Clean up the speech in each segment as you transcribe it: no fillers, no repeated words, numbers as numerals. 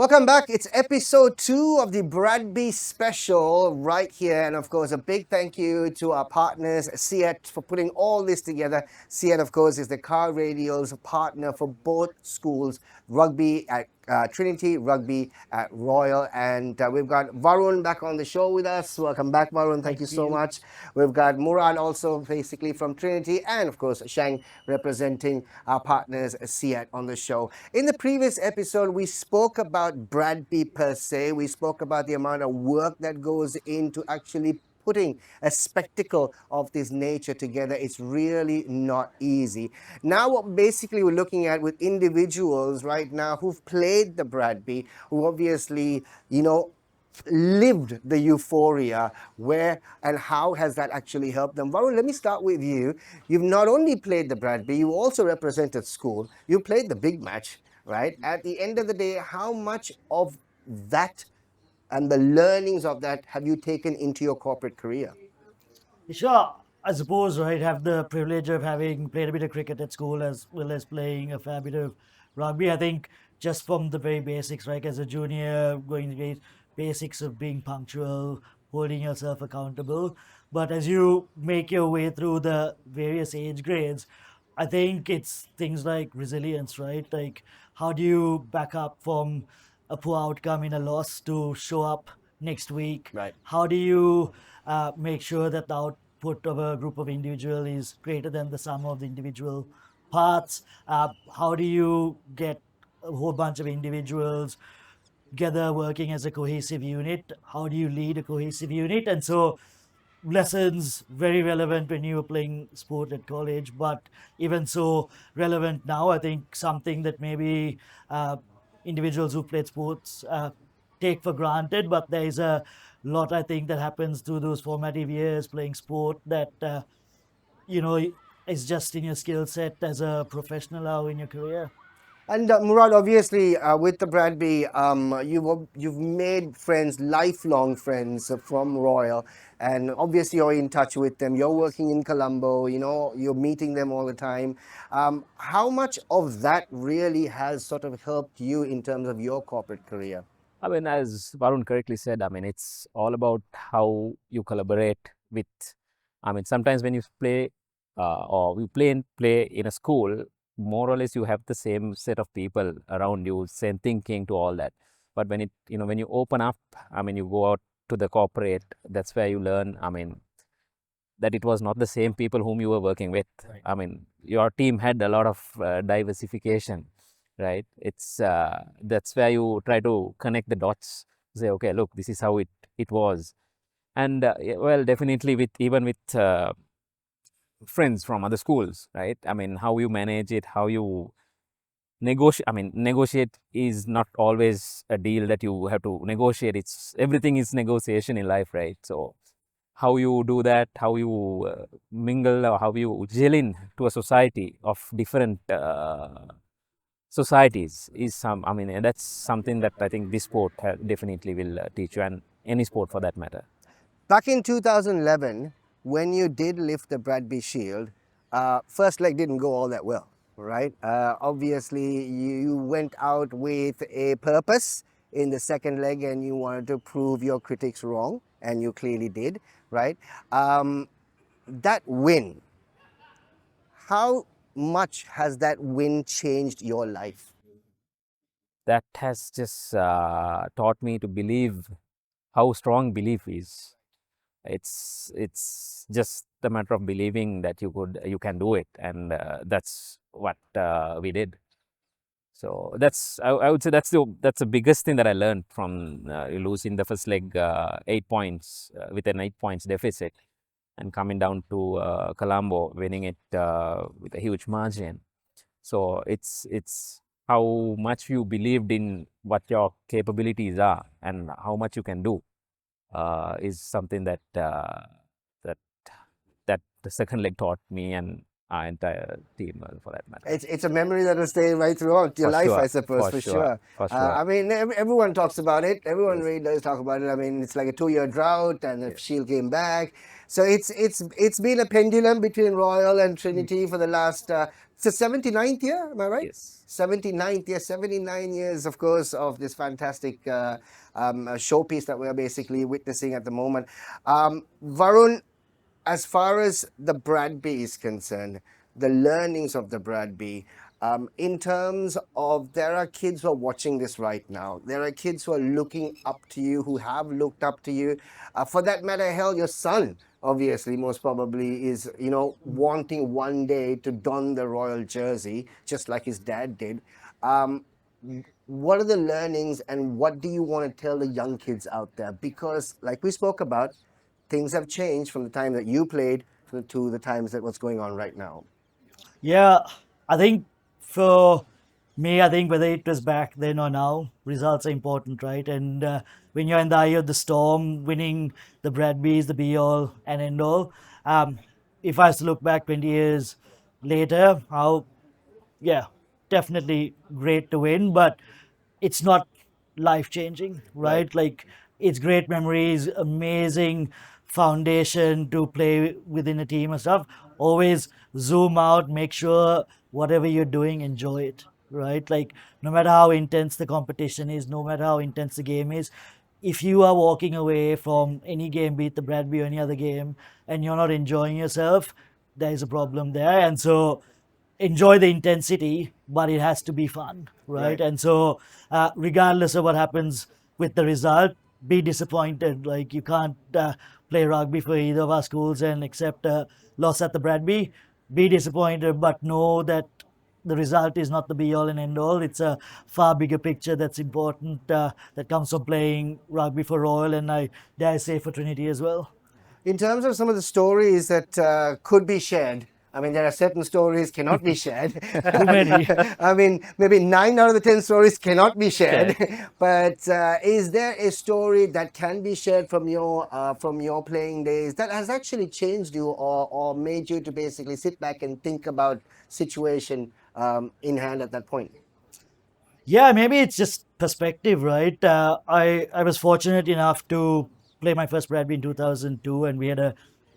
Welcome back. It's episode 2 of the Bradby Special right here. And of course, a big thank you to our partners, Siet, for putting all this together. Siet, of course, is the car radio's partner for both schools, Rugby at Trinity, Rugby at Royal. And we've got Varun back on the show with us. Welcome back, Varun. Thank you so much. We've got Murad also basically from Trinity. And of course, Shang representing our partners, Siet, on the show. In the previous episode, we spoke about Bradby per se. We spoke about the amount of work that goes into actually putting a spectacle of this nature together. It's really not easy. Now, what basically we're looking at with individuals right now who've played the Bradby, who obviously, lived the euphoria. Where and how has that actually helped them? Varun, let me start with you. You've not only played the Bradby, you also represented school. You played the big match, right? At the end of the day, how much of that and the learnings of that have you taken into your corporate career? Sure, I suppose, right, have the privilege of having played a bit of cricket at school as well as playing a fair bit of rugby. I think just from the very basics, right, as a junior, going to the basics of being punctual, holding yourself accountable. But as you make your way through the various age grades, I think it's things like resilience, right? Like, how do you back up from a poor outcome in a loss to show up next week? Right. How do you make sure that the output of a group of individual is greater than the sum of the individual parts? How do you get a whole bunch of individuals together working as a cohesive unit? How do you lead a cohesive unit? And so lessons very relevant when you were playing sport at college, but even so relevant now. I think something that maybe individuals who played sports take for granted, but there is a lot, I think, that happens through those formative years playing sport that you know is just in your skill set as a professional or in your career. And Murad, obviously, with the Bradby, you've made friends, lifelong friends from Royal, and obviously you're in touch with them. You're working in Colombo, you're meeting them all the time. How much of that really has sort of helped you in terms of your corporate career? I mean, as Varun correctly said, I mean, it's all about how you collaborate with. I mean, sometimes when you play or you play in a school, more or less you have the same set of people around you, same thinking to all that. But when when you open up, I mean, you go out to the corporate, that's where you learn. I mean, that it was not the same people whom you were working with. Right. I mean, your team had a lot of diversification, right? It's that's where you try to connect the dots. Say, okay, look, this is how it was, and well, definitely with even with friends from other schools, right? I mean, how you manage it, how you negotiate. I mean, negotiate is not always a deal that you have to negotiate. It's everything is negotiation in life, right? So how you do that, how you mingle, or how you gel in to a society of different societies is I mean, that's something that I think this sport definitely will teach you, and any sport for that matter. Back in 2011, when you did lift the Bradby Shield, first leg didn't go all that well, right? Obviously, you went out with a purpose in the second leg and you wanted to prove your critics wrong, and you clearly did, right? That win, how much has that win changed your life? That has just taught me to believe how strong belief is. It's just a matter of believing that you can do it, and that's what we did. So I would say that's the biggest thing that I learned from losing the first leg 8 points with an 8 points deficit, and coming down to Colombo, winning it with a huge margin. So it's how much you believed in what your capabilities are and how much you can do is something that that the second leg taught me, and our entire team for that matter. It's a memory that will stay right throughout your For life, sure, I suppose, for for sure, sure. for sure. I mean, everyone talks about it. Everyone Yes. really does talk about it. I mean, it's like a 2-year drought, and if Shield came back, so it's been a pendulum between Royal and Trinity for the last. It's the 79th year, am I right? Yes. 79th year, 79 years, of course, of this fantastic showpiece that we're basically witnessing at the moment. Varun, as far as the Bradby is concerned, the learnings of the Bradby, in terms of there are kids who are watching this right now. There are kids who are looking up to you, who have looked up to you. For that matter, hell, your son, obviously, most probably is, wanting one day to don the royal jersey, just like his dad did. What are the learnings and what do you want to tell the young kids out there? Because, like we spoke about, things have changed from the time that you played to the times that what's going on right now. Yeah, I think for me, I think whether it was back then or now, results are important, right? And when you're in the eye of the storm, winning the Bradbys, the be all and end all. If I was to look back 20 years later, how yeah, definitely great to win, but it's not life changing, right? Right. Like it's great memories, amazing foundation to play within a team and stuff. Always zoom out, make sure whatever you're doing, enjoy it, right? Like no matter how intense the competition is, no matter how intense the game is, if you are walking away from any game, be it the Bradby or any other game, and you're not enjoying yourself, there is a problem there. And so enjoy the intensity, but it has to be fun, right? Right. And so, regardless of what happens with the result, be disappointed. Like you can't play rugby for either of our schools and accept a loss at the Bradby. Be disappointed, but know that the result is not the be all and end all. It's a far bigger picture that's important that comes from playing rugby for Royal and I dare say for Trinity as well. In terms of some of the stories that could be shared, I mean, there are certain stories cannot be shared. Too many. I mean, maybe 9 out of the 10 stories cannot be shared. Okay. But is there a story that can be shared from your playing days that has actually changed you or made you to basically sit back and think about situation in hand at that point? Yeah, maybe it's just perspective, right? I was fortunate enough to play my first Bradby in 2002, and we had a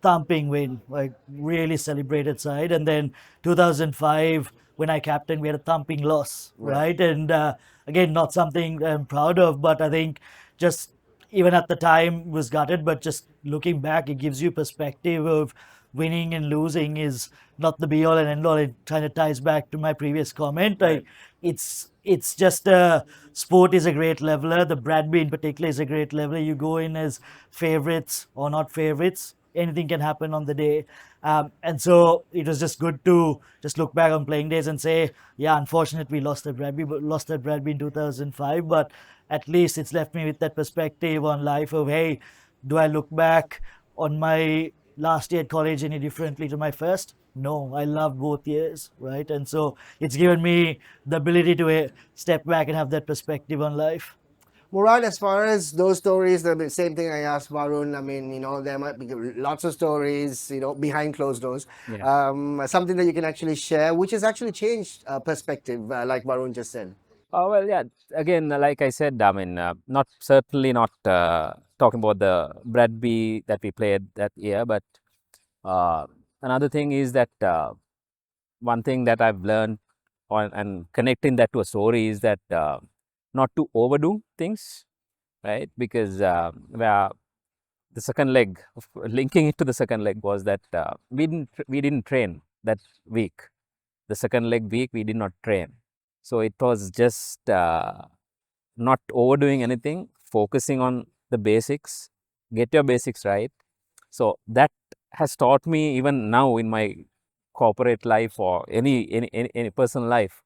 thumping win, like really celebrated side. And then 2005, when I captained, we had a thumping loss, Right. right? And again, not something I'm proud of, but I think just even at the time was gutted, but just looking back, it gives you perspective of winning and losing is not the be all and end all. It kind of ties back to my previous comment. Like it's just a sport is a great leveler. The Bradby in particular is a great leveler. You go in as favorites or not favorites. Anything can happen on the day. And so it was just good to just look back on playing days and say, yeah, unfortunately we lost at Bradby, but lost at Bradby in 2005. But at least it's left me with that perspective on life of, hey, do I look back on my last year at college any differently to my first? No, I loved both years, right? And so it's given me the ability to step back and have that perspective on life. Murad, as far as those stories, the same thing I asked Varun. I mean, there might be lots of stories, behind closed doors. Yeah. Something that you can actually share, which has actually changed perspective, like Varun just said. Oh, well, yeah. Again, like I said, I mean, not certainly not talking about the Bradby that we played that year, but uh, another thing is that one thing that I've learned and connecting that to a story is that not to overdo things, right? Because where the second leg, linking it to the second leg, was that we didn't train that week. The second leg week we did not train, so it was just not overdoing anything, focusing on the basics, get your basics right. So that has taught me even now in my corporate life or any personal life.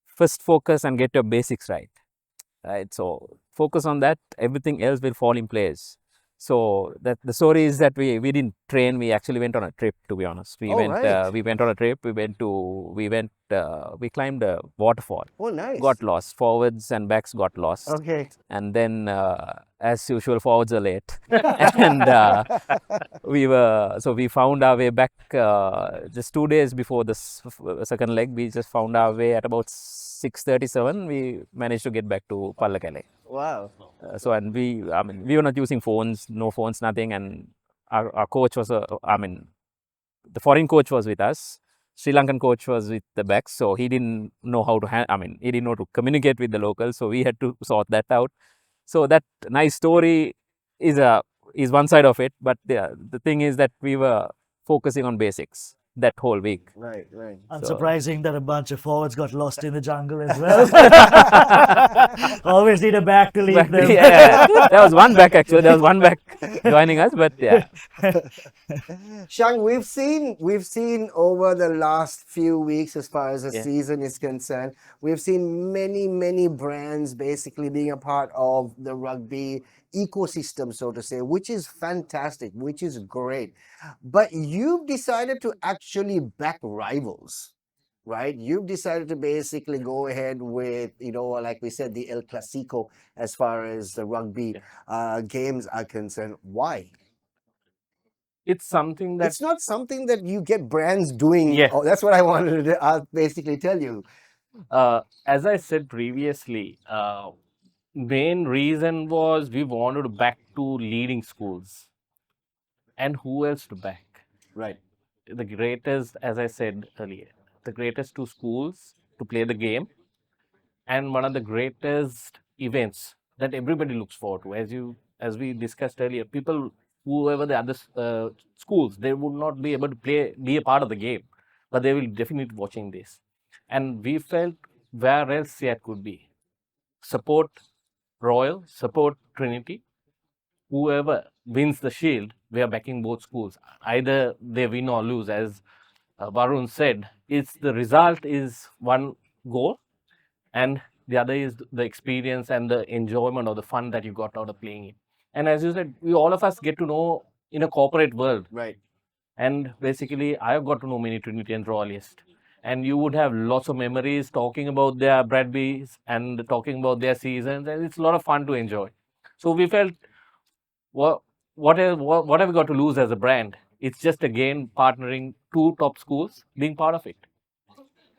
First focus and get your basics right. Right. So focus on that. Everything else will fall in place. So that the story is that we didn't train. We actually went on a trip. To be honest, we Oh, went right. we went on a trip. We climbed a waterfall. Oh, nice. Got lost. Forwards and backs got lost. Okay. And then, as usual, forwards are late, and we found our way back just 2 days before the second leg. We just found our way at about 6:37. We managed to get back to Pallakele. Wow. So, and I mean, we were not using phones, no phones, nothing. And our coach was, the foreign coach was with us. Sri Lankan coach was with the backs, so he didn't know how to, he didn't know to communicate with the locals. So we had to sort that out. So that nice story is one side of it, but the thing is that we were focusing on basics that whole week. Right, right. Unsurprising that a bunch of forwards got lost in the jungle as well. Always need a back to lead them. Yeah, there was one back actually. There was one back joining us, but yeah. Shang, we've seen over the last few weeks, as far as the Yeah. season is concerned, we've seen many brands basically being a part of the rugby ecosystem, so to say, which is fantastic, which is great. But you've decided to actually back rivals, right? You've decided to basically go ahead with, like we said, the El Clasico as far as the rugby games are concerned. Why? It's something that It's not something that you get brands doing. Yeah. Oh, that's what I wanted to basically tell you. as I said previously, main reason was we wanted to back to leading schools. And who else to back? Right. The greatest, as I said earlier, the greatest two schools to play the game, and one of the greatest events that everybody looks forward to. As we discussed earlier, people, whoever the other schools, they would not be able to be a part of the game, but they will definitely watching this. And we felt where else it could be. Support Royal, support Trinity. Whoever wins the shield, we are backing both schools. Either they win or lose, as Varun said. It's the result is one goal, and the other is the experience and the enjoyment or the fun that you got out of playing it. And as you said, we all of us get to know in a corporate world. Right. And basically, I've got to know many Trinity and Royalists. And you would have lots of memories talking about their Bradbys and talking about their seasons, and it's a lot of fun to enjoy. So we felt, what have we got to lose as a brand? It's just again partnering two top schools, being part of it.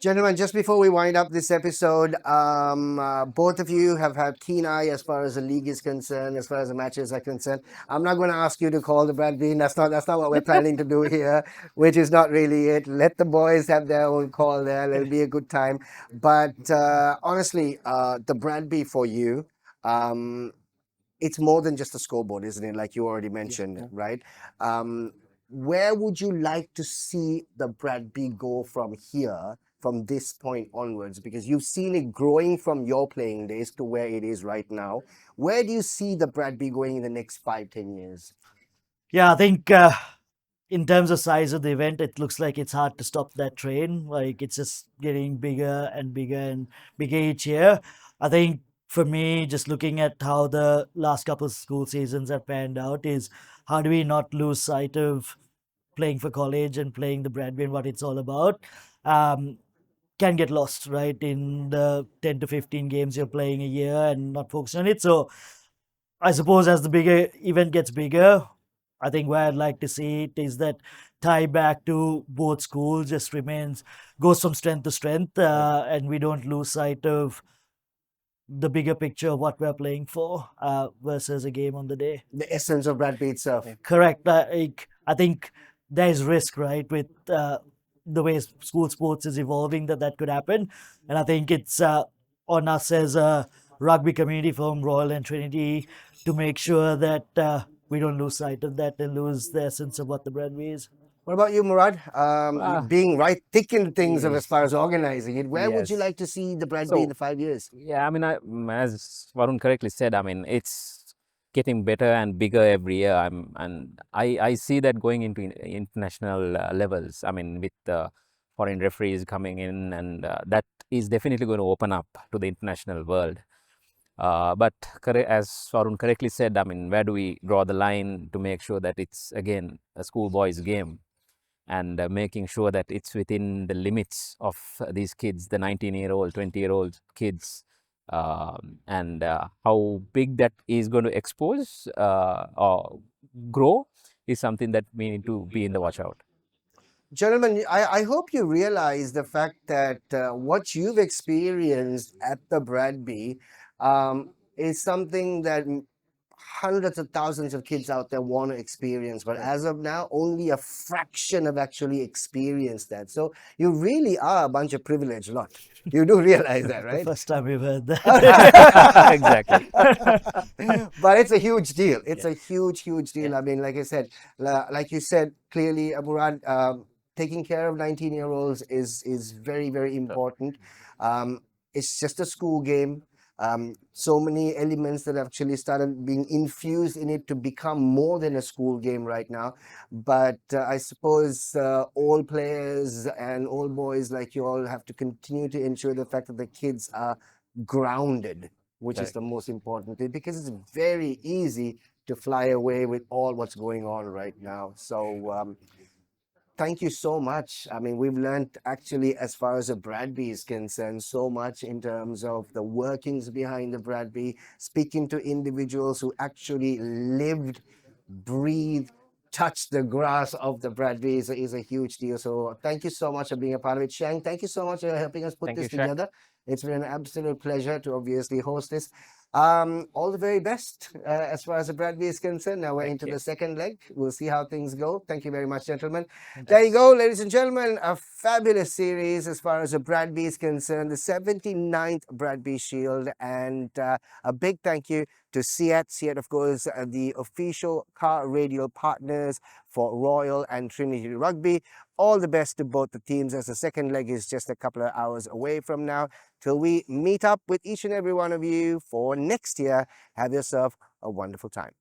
Gentlemen, just before we wind up this episode, both of you have had keen eye as far as the league is concerned, as far as the matches are concerned. I'm not going to ask you to call the Bradby. That's not what we're planning to do here, which is not really it. Let the boys have their own call there. It'll be a good time. But honestly, the Bradby for you, it's more than just a scoreboard, isn't it? Like you already mentioned, right? Where would you like to see the Bradby go from here, from this point onwards? Because you've seen it growing from your playing days to where it is right now. Where do you see the Bradby going in the next 5-10 years? Yeah, I think in terms of size of the event, it looks like it's hard to stop that train. Like it's just getting bigger and bigger and bigger each year. I think for me, just looking at how the last couple of school seasons have panned out, is how do we not lose sight of playing for college and playing the Bradby and what it's all about? Can get lost, right, in the 10 to 15 games you're playing a year and not focus on it. So I suppose as the bigger event gets bigger, I think where I'd like to see it is that tie back to both schools just goes from strength to strength, and we don't lose sight of the bigger picture of what we're playing for versus a game on the day. The essence of Bradby itself. Correct. I think there's risk, right, with the way school sports is evolving, that could happen. And I think it's on us as a rugby community from Royal and Trinity to make sure that we don't lose sight of that and lose the essence of what the Bradby is. What about you, Murad? Being right thick in things as far as organizing it, where would you Yes. like to see the Bradby So- in the 5 years? Yeah, I mean, as Varun correctly said, I mean, it's getting better and bigger every year. I see that going into international levels. I mean, with foreign referees coming in, and that is definitely going to open up to the international world. But as Varun correctly said, I mean, where do we draw the line to make sure that it's again a schoolboys game, and making sure that it's within the limits of these kids, the 19-year-old, 20-year-old kids, and how big that is going to expose or grow is something that we need to be in the watch out. Gentlemen, I hope you realize the fact that what you've experienced at the Bradby is something that hundreds of thousands of kids out there want to experience. But as of now, only a fraction have actually experienced that. So you really are a bunch of privileged lot. You do realize that, The right? first time we've heard that. Exactly. But it's a huge deal. It's a huge, huge deal. I mean, like I said, like you said, clearly, Murad, taking care of 19-year-olds is very, very important. It's just a school game. So many elements that actually started being infused in it to become more than a school game right now. But I suppose all players and all boys like you all have to continue to ensure the fact that the kids are grounded, which is Right. the most important thing, because it's very easy to fly away with all what's going on right now. So thank you so much. I mean, we've learned actually, as far as the Bradby is concerned, so much in terms of the workings behind the Bradby, speaking to individuals who actually lived, breathed, touched the grass of the Bradby is a huge deal. So thank you so much for being a part of it. Shang, thank you so much for helping us put Thank this you, Shaq. together. It's been an absolute pleasure to obviously host this. All the very best as far as the Bradby is concerned. Now we're Thank into you. the second leg. We'll see how things go. Thank you very much, gentlemen. There you go, ladies and gentlemen. A fabulous series as far as the Bradby is concerned. The 79th Bradby Shield. And a big thank you to Siat. Siat, of course, the official car radio partners for Royal and Trinity Rugby. All the best to both the teams, as the second leg is just a couple of hours away from now. Till we meet up with each and every one of you for next year, have yourself a wonderful time.